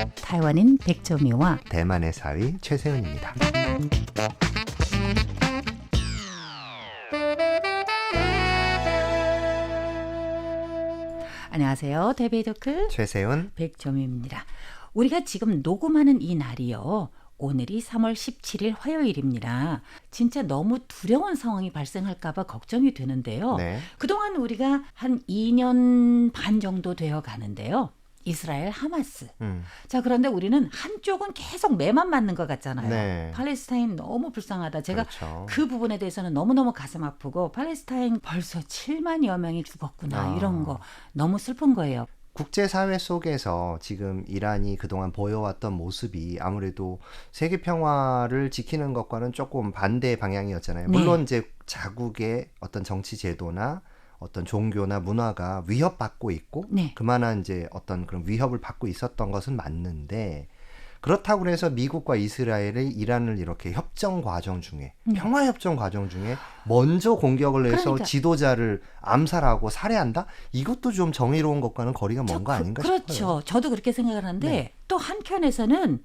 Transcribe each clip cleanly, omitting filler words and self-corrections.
타이완인 백점이와 대만의 사위 최세은입니다. 안녕하세요. 데베이더클 최세은 백점입니다. 우리가 지금 녹음하는 이 날이요. 오늘이 3월 17일 화요일입니다. 진짜 너무 두려운 상황이 발생할까 봐 걱정이 되는데요. 네. 그동안 우리가 한 2년 반 정도 되어 가는데요. 이스라엘 하마스. 자, 그런데 우리는 한쪽은 계속 매만 맞는 것 같잖아요. 네. 팔레스타인 너무 불쌍하다. 제가 그렇죠. 그 부분에 대해서는 너무너무 가슴 아프고 팔레스타인 벌써 7만여 명이 죽었구나. 이런 거 너무 슬픈 거예요. 국제사회 속에서 지금 이란이 그동안 보여왔던 모습이 아무래도 세계 평화를 지키는 것과는 조금 반대의 방향이었잖아요. 네. 물론 이제 자국의 어떤 정치 제도나 어떤 종교나 문화가 위협받고 있고 네. 그만한 이제 어떤 그런 위협을 받고 있었던 것은 맞는데 그렇다고 해서 미국과 이스라엘이 이란을 이렇게 협정 과정 중에 평화 협정 과정 중에 먼저 공격을 해서 그러니까. 지도자를 암살하고 살해한다? 이것도 좀 정의로운 것과는 거리가 먼 거 아닌가 그렇죠. 싶어요. 저도 그렇게 생각을 하는데 네. 또 한편에서는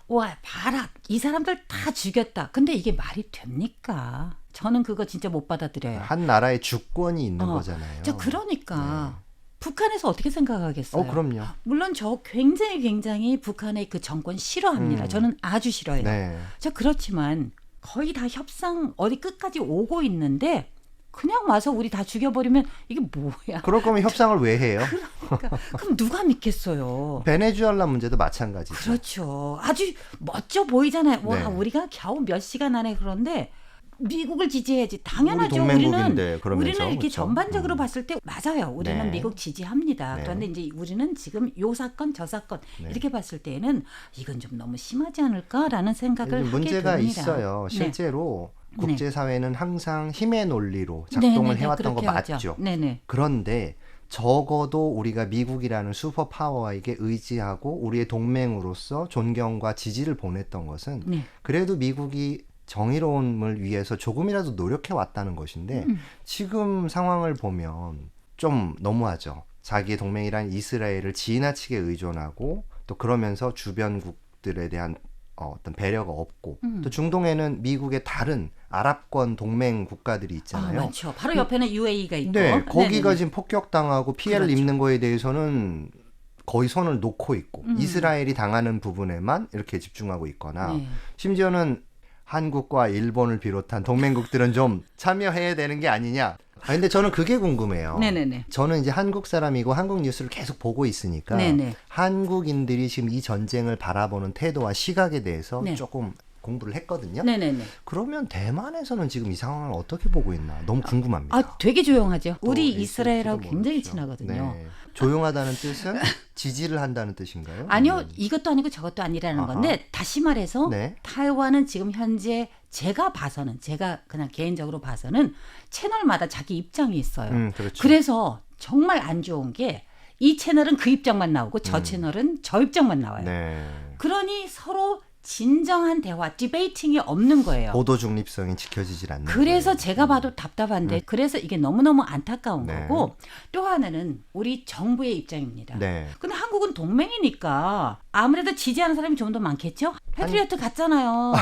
와, 봐라. 이 사람들 다 죽였다. 근데 이게 말이 됩니까? 저는 그거 진짜 못 받아들여요. 한 나라의 주권이 있는 거잖아요. 자, 그러니까 북한에서 어떻게 생각하겠어요? 그럼요. 물론 저 굉장히 북한의 그 정권 싫어합니다. 저는 아주 싫어요. 네. 자, 그렇지만 거의 다 협상 어디 끝까지 오고 있는데 그냥 와서 우리 다 죽여버리면 이게 뭐야? 그럴 거면 협상을 왜 해요? 그러니까 그럼 누가 믿겠어요? 베네수엘라 문제도 마찬가지죠. 그렇죠. 아주 멋져 보이잖아요. 와, 네. 우리가 겨우 몇 시간 안에 그런데 미국을 지지해야지. 당연하죠. 우리 동맹국인데, 그러면서. 우리는 이렇게 그렇죠. 전반적으로 봤을 때 맞아요. 우리는 네. 미국 지지합니다. 네. 그런데 이제 우리는 지금 요 사건 저 사건 이렇게 봤을 때는 이건 좀 너무 심하지 않을까라는 생각을 하게 문제가 됩니다. 있어요. 네. 실제로 국제사회는 항상 힘의 논리로 네네네, 작동을 해왔던 거 그렇게 맞죠. 하죠. 네네. 그런데 적어도 우리가 미국이라는 슈퍼파워에게 의지하고 우리의 동맹으로서 존경과 지지를 보냈던 것은 네. 그래도 미국이 정의로움을 위해서 조금이라도 노력해 왔다는 것인데 지금 상황을 보면 좀 너무하죠. 자기의 동맹이란 이스라엘을 지나치게 의존하고 또 그러면서 주변국들에 대한 어떤 배려가 없고 또 중동에는 미국의 다른 아랍권 동맹 국가들이 있잖아요. 많죠. 바로 옆에는 UAE가 있고. 네, 거기가 네네네. 지금 폭격당하고 피해를 그렇죠. 입는 거에 대해서는 거의 손을 놓고 있고 이스라엘이 당하는 부분에만 이렇게 집중하고 있거나 네. 심지어는 한국과 일본을 비롯한 동맹국들은 좀 참여해야 되는 게 아니냐. 근데 저는 그게 궁금해요. 네네네. 저는 이제 한국 사람이고 한국 뉴스를 계속 보고 있으니까 네네. 한국인들이 지금 이 전쟁을 바라보는 태도와 시각에 대해서 네. 조금 공부를 했거든요. 네네네. 그러면 대만에서는 지금 이 상황을 어떻게 보고 있나 너무 궁금합니다. 아, 되게 조용하죠. 또 우리 있을지도 이스라엘하고 굉장히 모르죠. 친하거든요. 네. 조용하다는 뜻은 지지를 한다는 뜻인가요? 아니요, 이것도 아니고 저것도 아니라는 아하. 건데 다시 말해서 네. 타이완은 지금 현재 제가 그냥 개인적으로 봐서는 채널마다 자기 입장이 있어요. 그렇죠. 그래서 정말 안 좋은 게 이 채널은 그 입장만 나오고 저 채널은 저 입장만 나와요. 네. 그러니 서로 진정한 대화, 디베이팅이 없는 거예요. 보도 중립성이 지켜지질 않는 그래서 거예요. 제가 봐도 답답한데 그래서 이게 너무너무 안타까운 네. 거고 또 하나는 우리 정부의 입장입니다. 네. 근데 한국은 동맹이니까 아무래도 지지하는 사람이 좀 더 많겠죠? 패트리어트 갔잖아요.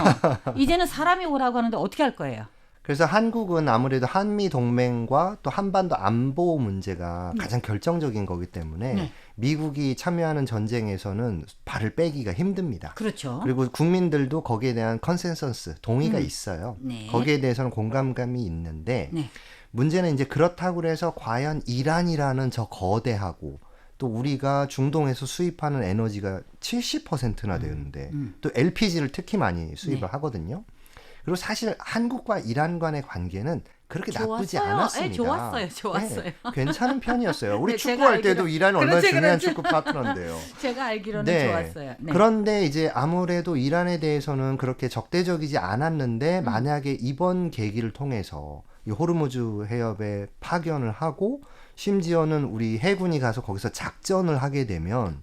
이제는 사람이 오라고 하는데 어떻게 할 거예요? 그래서 한국은 아무래도 한미 동맹과 또 한반도 안보 문제가 가장 결정적인 거기 때문에 네. 미국이 참여하는 전쟁에서는 발을 빼기가 힘듭니다. 그렇죠. 그리고 국민들도 거기에 대한 컨센서스, 동의가 있어요. 네. 거기에 대해서는 공감감이 있는데 네. 문제는 이제 그렇다고 해서 과연 이란이라는 저 거대하고 또 우리가 중동에서 수입하는 에너지가 70%나 되는데 또 LPG를 특히 많이 수입을 네. 하거든요. 그리고 사실 한국과 이란 간의 관계는 그렇게 나쁘지 좋았어요. 않았습니다. 좋았어요. 네, 괜찮은 편이었어요. 우리 네, 제가 축구할 때도 알기로- 이란이 얼마나 그렇지, 중요한 그렇지. 축구 파트너인데요. 제가 알기로는 네. 좋았어요. 네. 그런데 이제 아무래도 이란에 대해서는 그렇게 적대적이지 않았는데 만약에 이번 계기를 통해서 이 호르무즈 해협에 파견을 하고 심지어는 우리 해군이 가서 거기서 작전을 하게 되면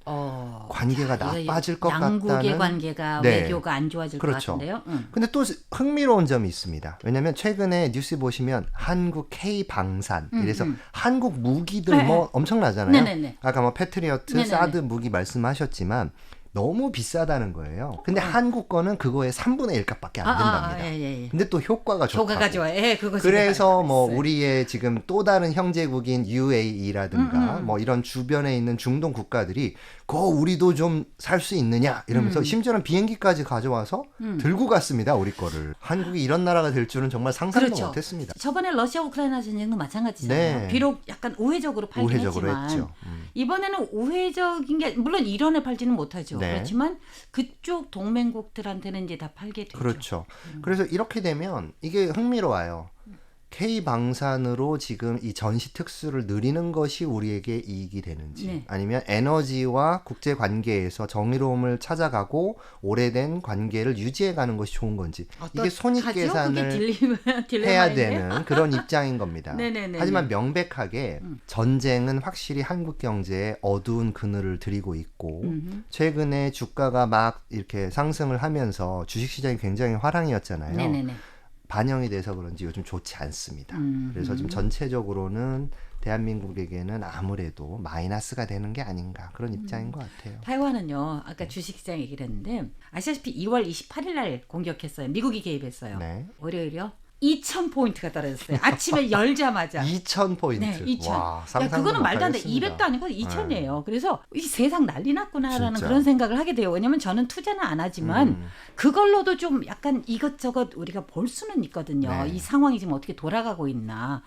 관계가 자, 이거 나빠질 것 양국의 같다는. 관계가 네. 외교가 안 좋아질 그렇죠. 것 같은데요. 근데 또 흥미로운 점이 있습니다. 왜냐하면 최근에 뉴스 보시면 한국 K 방산 이래서 한국 무기들 네. 뭐 엄청나잖아요. 네네네. 아까 뭐 패트리어트, 네네네. 사드 무기 말씀하셨지만 너무 비싸다는 거예요. 근데 한국 거는 그거의 3분의 1 값밖에 안 된답니다. 예. 근데 또 효과가 좋다고. 효과가 좋아요. 예, 그거 그래서 뭐 있어요. 우리의 지금 또 다른 형제국인 UAE라든가 뭐 이런 주변에 있는 중동 국가들이 그거 우리도 좀 살 수 있느냐 이러면서 심지어는 비행기까지 가져와서 들고 갔습니다. 우리 거를. 한국이 이런 나라가 될 줄은 정말 상상도 그렇죠. 못했습니다. 저번에 러시아 우크라이나 전쟁도 마찬가지잖아요. 네. 비록 약간 우회적으로 팔긴 우회적으로 했지만 했죠. 이번에는 우회적인 게 물론 이론에 팔지는 못하죠. 네. 그렇지만 그쪽 동맹국들한테는 이제 다 팔게 되죠. 그렇죠. 그래서 이렇게 되면 이게 흥미로워요. K방산으로 지금 이 전시 특수를 누리는 것이 우리에게 이익이 되는지 네. 아니면 에너지와 국제 관계에서 정의로움을 찾아가고 오래된 관계를 유지해가는 것이 좋은 건지 이게 손익계산을 해야 되는 그런 입장인 겁니다. 네네네. 하지만 명백하게 전쟁은 확실히 한국 경제에 어두운 그늘을 들이고 있고 최근에 주가가 막 이렇게 상승을 하면서 주식시장이 굉장히 화랑이었잖아요. 네네네. 반영이 돼서 그런지 요즘 좋지 않습니다. 그래서 좀 전체적으로는 대한민국에게는 아무래도 마이너스가 되는 게 아닌가 그런 입장인 것 같아요. 타이완은요. 아까 주식시장 얘기를 했는데 아시다시피 2월 28일 날 공격했어요. 미국이 개입했어요. 네. 월요일이요. 2,000포인트가 떨어졌어요. 아침에 열자마자. 2,000포인트. 네, 2,000. 와, 야, 상상도 그거는 말도 안 돼. 못하겠습니다. 200도 아니고 2,000이에요. 그래서 이 세상 난리 났구나라는 진짜. 그런 생각을 하게 돼요. 왜냐면 저는 투자는 안 하지만 그걸로도 좀 약간 이것저것 우리가 볼 수는 있거든요. 네. 이 상황이 지금 어떻게 돌아가고 있나.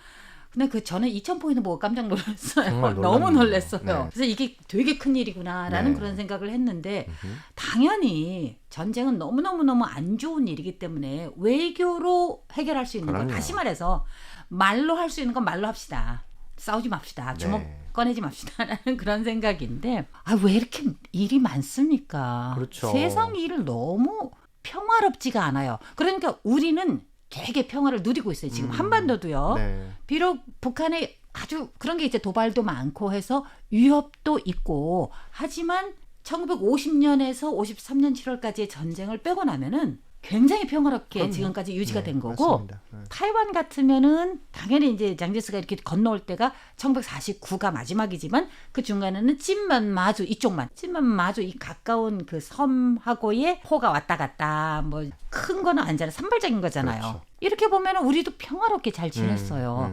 근데 저는 2,000포인트 보고 깜짝 놀랐어요. 정말 너무 놀랐네요. 놀랐어요. 네. 그래서 이게 되게 큰 일이구나라는 네. 그런 생각을 했는데 당연히 전쟁은 너무너무너무 안 좋은 일이기 때문에 외교로 해결할 수 있는 건 그럼요. 다시 말해서 말로 할 수 있는 건 말로 합시다. 싸우지 맙시다. 주먹 네. 꺼내지 맙시다라는 그런 생각인데 왜 이렇게 일이 많습니까? 그렇죠. 세상 일을 너무 평화롭지가 않아요. 그러니까 우리는 되게 평화를 누리고 있어요. 지금 한반도도요. 네. 비록 북한에 아주 그런 게 이제 도발도 많고 해서 위협도 있고 하지만 1950년에서 53년 7월까지의 전쟁을 빼고 나면은 굉장히 평화롭게 그럼요. 지금까지 유지가 네, 된 거고 맞습니다. 네. 타이완 같으면은 당연히 이제 장제스가 이렇게 건너올 때가 1949가 마지막이지만 그 중간에는 찐만마주 이쪽만 찐만마주 이 가까운 그 섬하고의 호가 왔다 갔다 뭐 큰 거는 아니잖아요. 산발적인 거잖아요. 그렇죠. 이렇게 보면은 우리도 평화롭게 잘 지냈어요.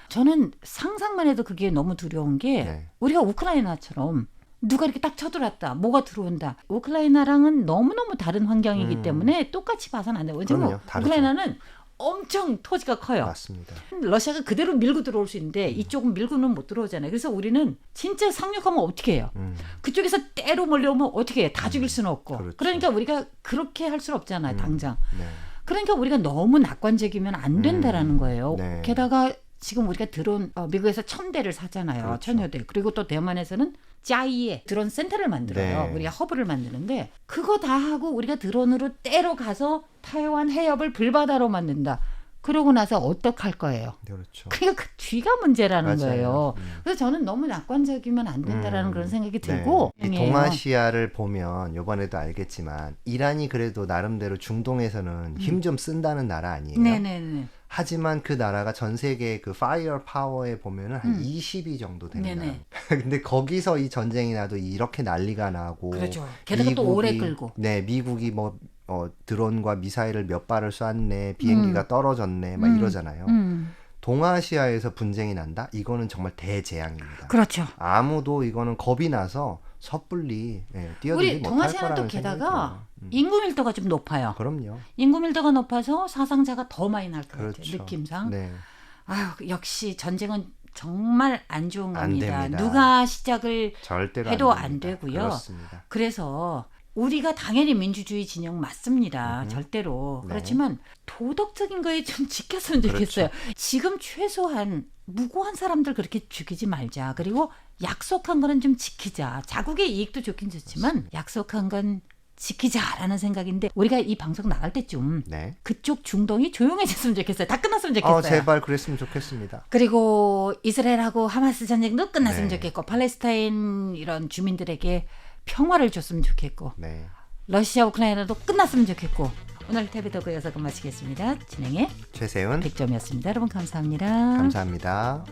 저는 상상만 해도 그게 너무 두려운 게 네. 우리가 우크라이나처럼 누가 이렇게 딱 쳐들어왔다. 뭐가 들어온다. 우크라이나랑은 너무너무 다른 환경이기 때문에 똑같이 봐서는 안 돼요. 왜냐면 그럼요. 다르죠. 우크라이나는 엄청 토지가 커요. 맞습니다. 러시아가 그대로 밀고 들어올 수 있는데 이쪽은 밀고는 못 들어오잖아요. 그래서 우리는 진짜 상륙하면 어떻게 해요? 그쪽에서 때로 몰려오면 어떻게 해요? 다 죽일 수는 없고. 그렇죠. 그러니까 우리가 그렇게 할 수는 없잖아요. 당장. 네. 그러니까 우리가 너무 낙관적이면 안 된다라는 거예요. 네. 게다가 지금 우리가 드론 미국에서 1,000대를 사잖아요. 그렇죠. 1,000여 대. 그리고 또 대만에서는 짜이에 드론 센터를 만들어요. 네. 우리가 허브를 만드는데 그거 다 하고 우리가 드론으로 때로 가서 타이완 해협을 불바다로 만든다. 그러고 나서 어떡할 거예요? 그렇죠. 그러니까 그 뒤가 문제라는 맞아요. 거예요. 그래서 저는 너무 낙관적이면 안 된다라는 그런 생각이 들고 네. 이 동아시아를 보면 이번에도 알겠지만 이란이 그래도 나름대로 중동에서는 힘 좀 쓴다는 나라 아니에요. 네네네. 하지만 그 나라가 전 세계 그 파이어 파워에 보면은 한 20위 정도 되는 네네. 나라. 근데 거기서 이 전쟁이 나도 이렇게 난리가 나고 그렇죠. 게다가 또 오래 끌고. 네, 미국이 뭐 드론과 미사일을 몇 발을 쐈네, 비행기가 떨어졌네, 막 이러잖아요. 동아시아에서 분쟁이 난다? 이거는 정말 대재앙입니다. 그렇죠. 아무도 이거는 겁이 나서 섣불리 뛰어들지 우리 못할 동아시아는 거라는 또 생각이 게다가 들어요. 인구 밀도가 좀 높아요. 그럼요. 인구 밀도가 높아서 사상자가 더 많이 날 것 같아요. 그렇죠. 느낌상. 네. 아유, 역시 전쟁은 정말 안 좋은 안 겁니다. 됩니다. 누가 시작을 절대로 해도 안 안 됩니다. 되고요. 그렇습니다. 그래서 우리가 당연히 민주주의 진영 맞습니다. 절대로. 네. 그렇지만 도덕적인 거에 좀 지켰으면 좋겠어요. 지금 최소한 무고한 사람들 그렇게 죽이지 말자. 그리고 약속한 거는 좀 지키자. 자국의 이익도 좋긴 좋지만 약속한 건 지키자라는 생각인데 우리가 이 방송 나갈 때쯤 네. 그쪽 중동이 조용해졌으면 좋겠어요. 다 끝났으면 좋겠어요. 제발 그랬으면 좋겠습니다. 그리고 이스라엘하고 하마스 전쟁도 끝났으면 네. 좋겠고 팔레스타인 이런 주민들에게 평화를 줬으면 좋겠고 네. 러시아 우크라이나도 끝났으면 좋겠고 오늘 태비도그 여서 마치겠습니다. 진행의 최세훈 백점이었습니다. 여러분 감사합니다. 감사합니다.